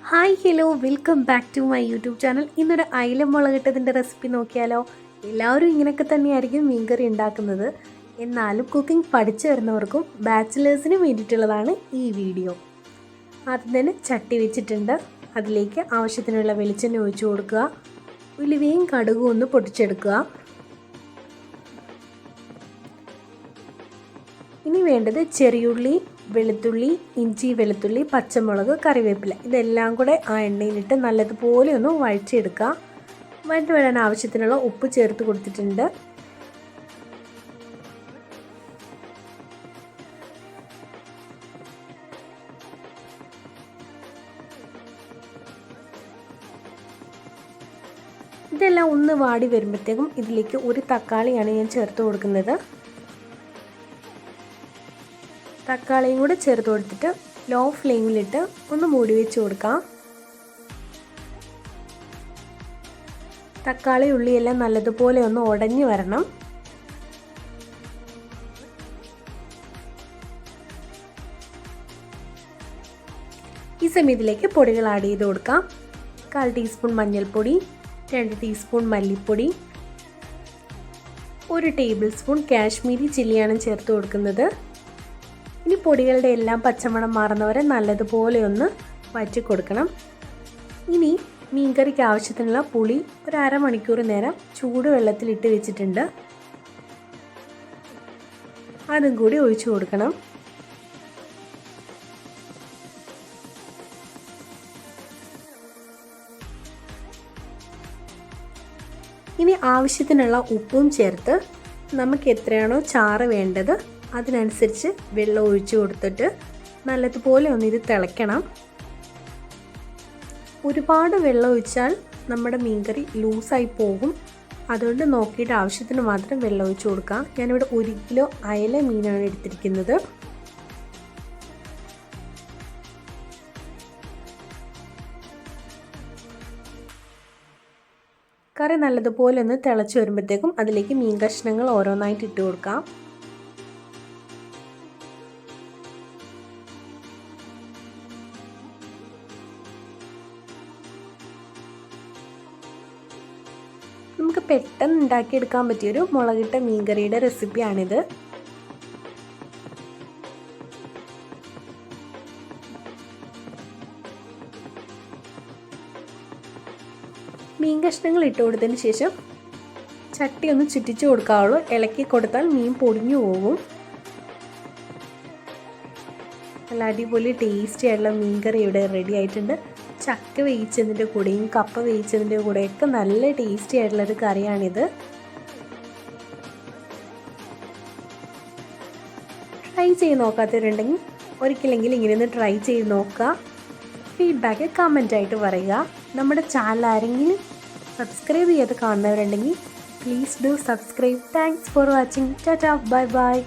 Hi hello welcome back to my YouTube channel. ഇന്നൊരു അയില മുളകിട്ടതിൻ്റെ recipe നോക്കിയാലോ. എല്ലാവരും ഇങ്ങനെയൊക്കെ തന്നെയായിരിക്കും മീൻകറി ഉണ്ടാക്കുന്നത്. എന്നാലും കുക്കിംഗ് പഠിച്ചു വരുന്നവർക്കും ബാച്ചിലേഴ്സിനും വേണ്ടിയിട്ടുള്ളതാണ് ഈ വീഡിയോ. ആദ്യം തന്നെ ചട്ടി വെച്ചിട്ടുണ്ട്. അതിലേക്ക് ആവശ്യത്തിനുള്ള വെളിച്ചെണ്ണ ഒഴിച്ചു കൊടുക്കുക. ഉലുവയും കടുകും ഒന്ന് പൊട്ടിച്ചെടുക്കുക. ഇനി വേണ്ടത് ചെറിയുള്ളി, വെളുത്തുള്ളി, ഇഞ്ചി, വെളുത്തുള്ളി, പച്ചമുളക്, കറിവേപ്പില ഇതെല്ലാം കൂടെ ആ എണ്ണയിലിട്ട് നല്ലതുപോലെ ഒന്ന് വഴറ്റിയെടുക്കുക. വഴറ്റി വരാൻ ആവശ്യത്തിനുള്ള ഉപ്പ് ചേർത്ത് കൊടുത്തിട്ടുണ്ട്. ഇതെല്ലാം ഒന്ന് വാടി വരുമ്പോഴത്തേക്കും ഇതിലേക്ക് ഒരു തക്കാളിയാണ് ഞാൻ ചേർത്ത് കൊടുക്കുന്നത്. തക്കാളിയും കൂടെ ചേർത്ത് കൊടുത്തിട്ട് ലോ ഫ്ലെയിമിലിട്ട് ഒന്ന് മൂടി വെച്ച് കൊടുക്കാം. തക്കാളി ഉള്ളിയെല്ലാം നല്ലതുപോലെ ഒന്ന് ഉടഞ്ഞു വരണം. ഈ സമയത്തിലേക്ക് പൊടികൾ ആഡ് ചെയ്ത് കൊടുക്കാം. 1/4 ടീസ്പൂൺ മഞ്ഞൾപ്പൊടി, 2 ടീസ്പൂൺ മല്ലിപ്പൊടി, 1 ടേബിൾ സ്പൂൺ കാശ്മീരി ചില്ലിയാണ് ചേർത്ത് കൊടുക്കുന്നത്. ഇനി പൊടികളുടെ എല്ലാം പച്ചമണം മാറുന്നവരെ നല്ലതുപോലെ ഒന്ന് വഴറ്റി കൊടുക്കണം. ഇനി മീൻകറിക്ക് ആവശ്യത്തിനുള്ള പുളി ഒരു അരമണിക്കൂർ നേരം ചൂടുവെള്ളത്തിലിട്ട് വെച്ചിട്ടുണ്ട്. അതും കൂടി ഒഴിച്ചു കൊടുക്കണം. ഇനി ആവശ്യത്തിനുള്ള ഉപ്പും ചേർത്ത് നമുക്ക് എത്രയാണോ ചാറ് വേണ്ടത് അതിനനുസരിച്ച് വെള്ളം ഒഴിച്ചു കൊടുത്തിട്ട് നല്ലതുപോലെ ഒന്ന് ഇത് തിളയ്ക്കണം. ഒരുപാട് വെള്ളം ഒഴിച്ചാൽ നമ്മുടെ മീൻകറി ലൂസായി പോകും. അതുകൊണ്ട് നോക്കിയിട്ട് ആവശ്യത്തിന് മാത്രം വെള്ളം ഒഴിച്ചു കൊടുക്കാം. ഞാനിവിടെ 1 കിലോ അയല മീനാണ് എടുത്തിരിക്കുന്നത്. കറി നല്ലതുപോലെ ഒന്ന് തിളച്ച് വരുമ്പോഴത്തേക്കും അതിലേക്ക് മീൻ കഷ്ണങ്ങൾ ഓരോന്നായിട്ട് ഇട്ട് കൊടുക്കാം. നമുക്ക് പെട്ടെന്ന് ഉണ്ടാക്കിയെടുക്കാൻ പറ്റിയൊരു മുളകിട്ട മീൻകറിയുടെ റെസിപ്പിയാണിത്. മീൻ കഷ്ണങ്ങൾ ഇട്ട് കൊടുത്തതിന് ശേഷം ചട്ടി ഒന്ന് ചുറ്റിച്ചു കൊടുക്കാവുള്ളൂ. ഇളക്കി കൊടുത്താൽ മീൻ പൊടിഞ്ഞു പോകും. നല്ല അടിപൊളി ടേസ്റ്റി ആയിട്ടുള്ള മീൻകറി ഇവിടെ റെഡി ആയിട്ടുണ്ട്. ചക്ക വേവിച്ചതിൻ്റെ കൂടെയും കപ്പ വേവിച്ചതിൻ്റെ കൂടെയൊക്കെ നല്ല ടേസ്റ്റി ആയിട്ടുള്ളൊരു കറിയാണിത്. ട്രൈ ചെയ്ത് നോക്കാത്തവരുണ്ടെങ്കിൽ ഒരിക്കലെങ്കിലും ഇങ്ങനെ ഒന്ന് ട്രൈ ചെയ്ത് നോക്കുക. ഫീഡ്ബാക്ക് കമൻറ്റായിട്ട് പറയുക. നമ്മുടെ ചാനൽ ആരെങ്കിലും സബ്സ്ക്രൈബ് ചെയ്ത് കാണുന്നവരുണ്ടെങ്കിൽ please do subscribe. Thanks for watching. Tata, bye bye.